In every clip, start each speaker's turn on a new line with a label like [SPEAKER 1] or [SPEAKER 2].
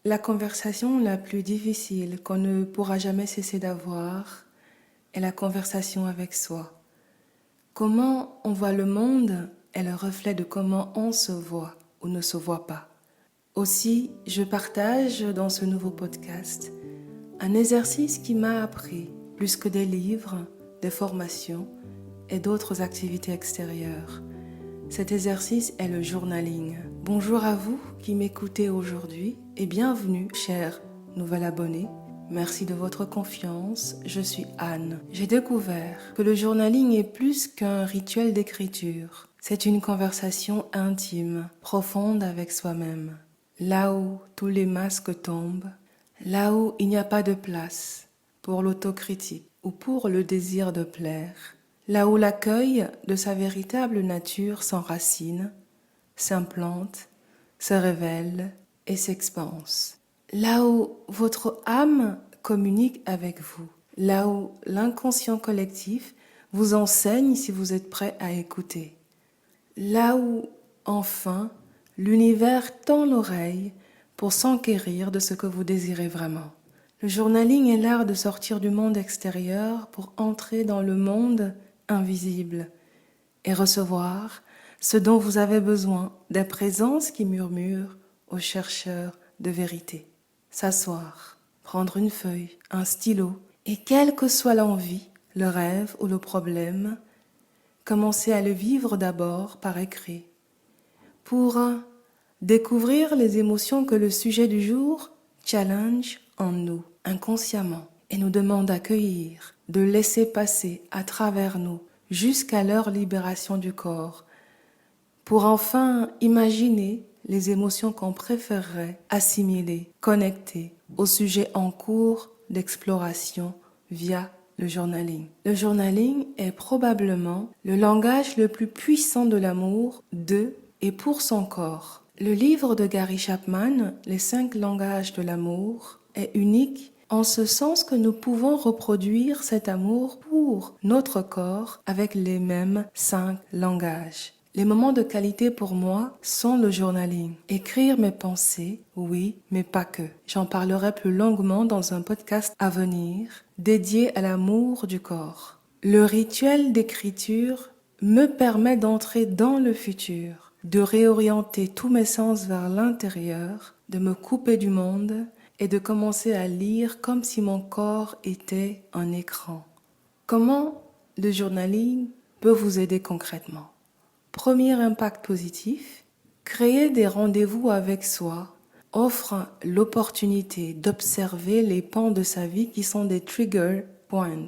[SPEAKER 1] La conversation la plus difficile qu'on ne pourra jamais cesser d'avoir est la conversation avec soi. Comment on voit le monde est le reflet de comment on se voit ou ne se voit pas. Aussi, je partage dans ce nouveau podcast un exercice qui m'a appris, plus que des livres, des formations et d'autres activités extérieures. Cet exercice est le journaling. Bonjour à vous qui m'écoutez aujourd'hui et bienvenue, cher nouvel abonné. Merci de votre confiance, je suis Anne. J'ai découvert que le journaling est plus qu'un rituel d'écriture. C'est une conversation intime, profonde avec soi-même. Là où tous les masques tombent, là où il n'y a pas de place pour l'autocritique ou pour le désir de plaire, là où l'accueil de sa véritable nature s'enracine, s'implante, se révèle et s'expanse. Là où votre âme communique avec vous, là où l'inconscient collectif vous enseigne si vous êtes prêt à écouter. Là où, enfin, l'univers tend l'oreille pour s'enquérir de ce que vous désirez vraiment. Le journaling est l'art de sortir du monde extérieur pour entrer dans le monde invisible et recevoir ce dont vous avez besoin, des présences qui murmurent aux chercheurs de vérité. S'asseoir, prendre une feuille, un stylo et quelle que soit l'envie, le rêve ou le problème, commencez à le vivre d'abord par écrit pour découvrir les émotions que le sujet du jour challenge en nous inconsciemment et nous demande d'accueillir, de laisser passer à travers nous jusqu'à leur libération du corps, pour enfin imaginer les émotions qu'on préférerait assimiler, connecter au sujet en cours d'exploration via le journaling. Le journaling est probablement le langage le plus puissant de l'amour de et pour son corps. Le livre de Gary Chapman, Les 5 langages de l'amour, est unique en ce sens que nous pouvons reproduire cet amour pour notre corps avec les mêmes 5 langages. Les moments de qualité pour moi sont le journaling. Écrire mes pensées, oui, mais pas que. J'en parlerai plus longuement dans un podcast à venir dédié à l'amour du corps. Le rituel d'écriture me permet d'entrer dans le futur, de réorienter tous mes sens vers l'intérieur, de me couper du monde et de commencer à lire comme si mon corps était un écran. Comment le journaling peut vous aider concrètement? Premier impact positif, créer des rendez-vous avec soi offre l'opportunité d'observer les pans de sa vie qui sont des trigger points,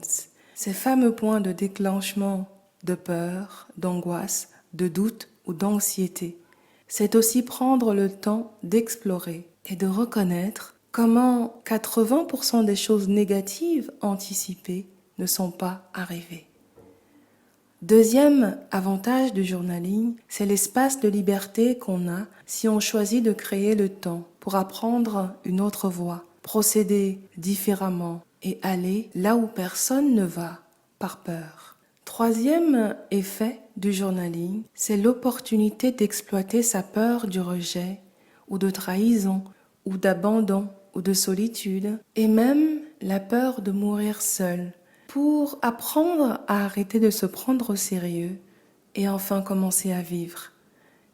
[SPEAKER 1] ces fameux points de déclenchement de peur, d'angoisse, de doute ou d'anxiété. C'est aussi prendre le temps d'explorer et de reconnaître comment 80% des choses négatives anticipées ne sont pas arrivées. Deuxième avantage du journaling, c'est l'espace de liberté qu'on a si on choisit de créer le temps pour apprendre une autre voie, procéder différemment et aller là où personne ne va par peur. Troisième effet du journaling, c'est l'opportunité d'exploiter sa peur du rejet ou de trahison ou d'abandon ou de solitude et même la peur de mourir seul, pour apprendre à arrêter de se prendre au sérieux et enfin commencer à vivre.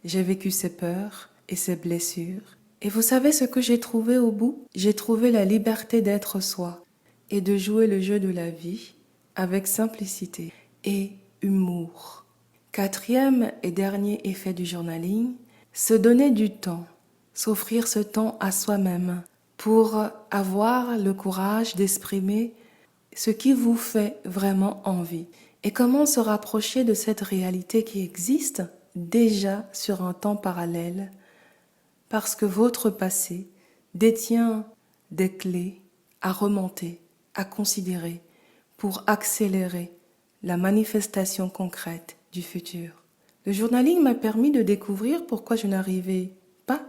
[SPEAKER 1] J'ai vécu ces peurs et ces blessures. Et vous savez ce que j'ai trouvé au bout? J'ai trouvé la liberté d'être soi et de jouer le jeu de la vie avec simplicité et humour. Quatrième et dernier effet du journaling, se donner du temps, s'offrir ce temps à soi-même pour avoir le courage d'exprimer ce qui vous fait vraiment envie et comment se rapprocher de cette réalité qui existe déjà sur un temps parallèle parce que votre passé détient des clés à remonter, à considérer pour accélérer la manifestation concrète du futur. Le journaling m'a permis de découvrir pourquoi je n'arrivais pas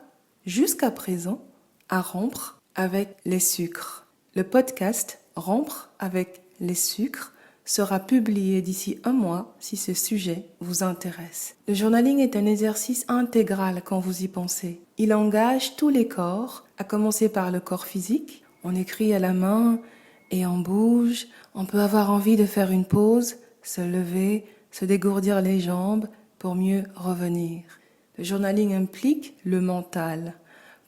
[SPEAKER 1] jusqu'à présent à rompre avec les sucres. Le podcast Rompre avec les sucres sera publié d'ici 1 mois si ce sujet vous intéresse. Le journaling est un exercice intégral quand vous y pensez. Il engage tous les corps, à commencer par le corps physique. On écrit à la main et on bouge. On peut avoir envie de faire une pause, se lever, se dégourdir les jambes pour mieux revenir. Le journaling implique le mental.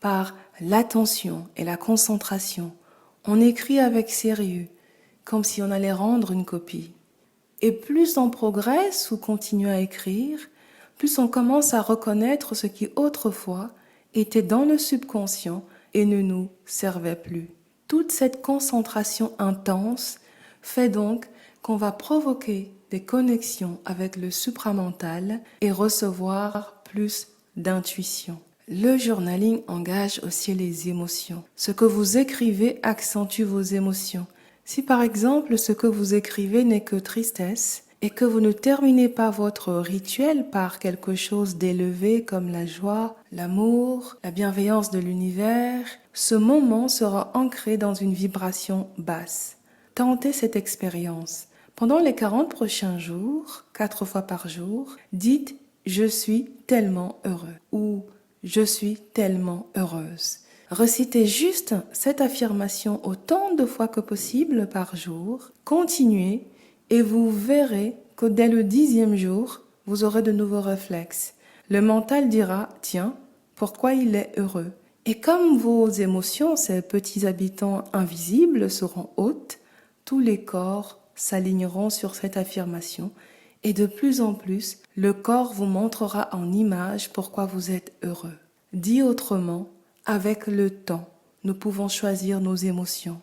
[SPEAKER 1] Par l'attention et la concentration, on écrit avec sérieux, comme si on allait rendre une copie. Et plus on progresse ou continue à écrire, plus on commence à reconnaître ce qui autrefois était dans le subconscient et ne nous servait plus. Toute cette concentration intense fait donc qu'on va provoquer des connexions avec le supramental et recevoir plus d'intuition. Le journaling engage aussi les émotions. Ce que vous écrivez accentue vos émotions. Si par exemple ce que vous écrivez n'est que tristesse et que vous ne terminez pas votre rituel par quelque chose d'élevé comme la joie, l'amour, la bienveillance de l'univers, ce moment sera ancré dans une vibration basse. Tentez cette expérience. Pendant les 40 prochains jours, 4 fois par jour, dites « Je suis tellement heureux » ou « Je suis tellement heureuse ». Recitez juste cette affirmation autant de fois que possible par jour. Continuez et vous verrez que dès le 10e jour, vous aurez de nouveaux réflexes. Le mental dira « Tiens, pourquoi il est heureux ?» Et comme vos émotions, ces petits habitants invisibles, seront hautes, tous les corps s'aligneront sur cette affirmation et de plus en plus, le corps vous montrera en image pourquoi vous êtes heureux. Dit autrement, avec le temps, nous pouvons choisir nos émotions,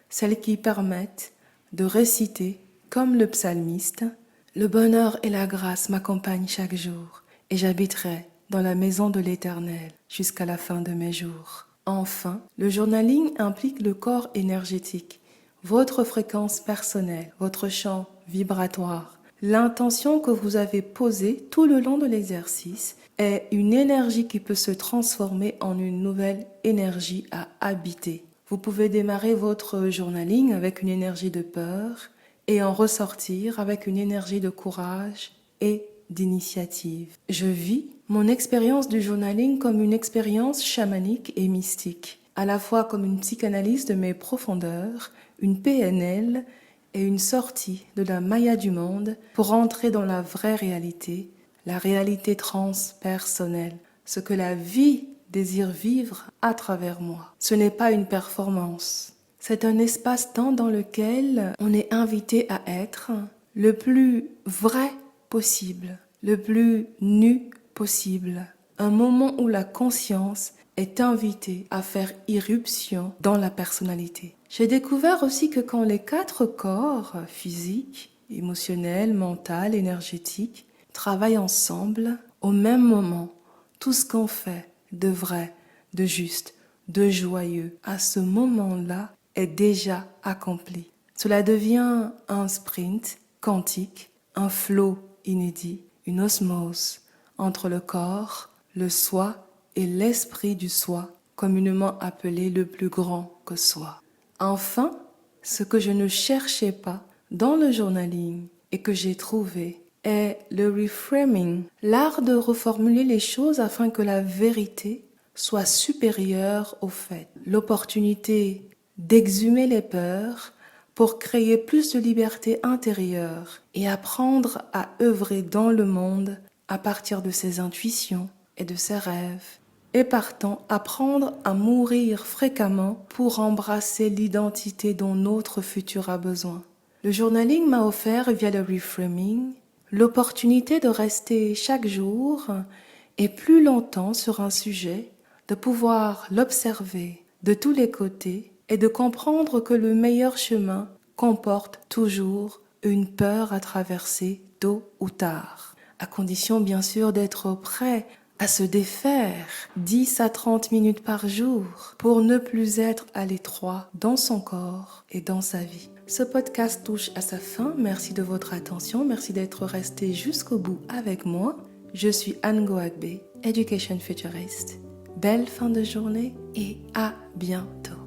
[SPEAKER 1] celles qui permettent de réciter, comme le psalmiste, « Le bonheur et la grâce m'accompagnent chaque jour, et j'habiterai dans la maison de l'Éternel jusqu'à la fin de mes jours. » Enfin, le journaling implique le corps énergétique, votre fréquence personnelle, votre champ vibratoire. L'intention que vous avez posée tout le long de l'exercice est une énergie qui peut se transformer en une nouvelle énergie à habiter. Vous pouvez démarrer votre journaling avec une énergie de peur et en ressortir avec une énergie de courage et d'initiative. Je vis mon expérience du journaling comme une expérience chamanique et mystique, à la fois comme une psychanalyse de mes profondeurs, une PNL et une sortie de la maya du monde pour entrer dans la vraie réalité, la réalité transpersonnelle, ce que la vie désire vivre à travers moi. Ce n'est pas une performance, c'est un espace-temps dans lequel on est invité à être le plus vrai possible, le plus nu possible, un moment où la conscience est invitée à faire irruption dans la personnalité. J'ai découvert aussi que quand les 4 corps, physique, émotionnel, mental, énergétique, travaillent ensemble, au même moment, tout ce qu'on fait de vrai, de juste, de joyeux, à ce moment-là, est déjà accompli. Cela devient un sprint quantique, un flow inédit, une osmose entre le corps, le soi et l'esprit du soi, communément appelé le plus grand que soi. Enfin, ce que je ne cherchais pas dans le journaling et que j'ai trouvé est le reframing, l'art de reformuler les choses afin que la vérité soit supérieure aux faits. L'opportunité d'exhumer les peurs pour créer plus de liberté intérieure et apprendre à œuvrer dans le monde à partir de ses intuitions et de ses rêves. Et partant, apprendre à mourir fréquemment pour embrasser l'identité dont notre futur a besoin. Le journaling m'a offert, via le reframing, l'opportunité de rester chaque jour et plus longtemps sur un sujet, de pouvoir l'observer de tous les côtés et de comprendre que le meilleur chemin comporte toujours une peur à traverser tôt ou tard, à condition bien sûr d'être prêt à se défaire 10 à 30 minutes par jour pour ne plus être à l'étroit dans son corps et dans sa vie. Ce podcast touche à sa fin. Merci de votre attention. Merci d'être resté jusqu'au bout avec moi. Je suis Anne Goagbe, Education Futurist. Belle fin de journée et à bientôt.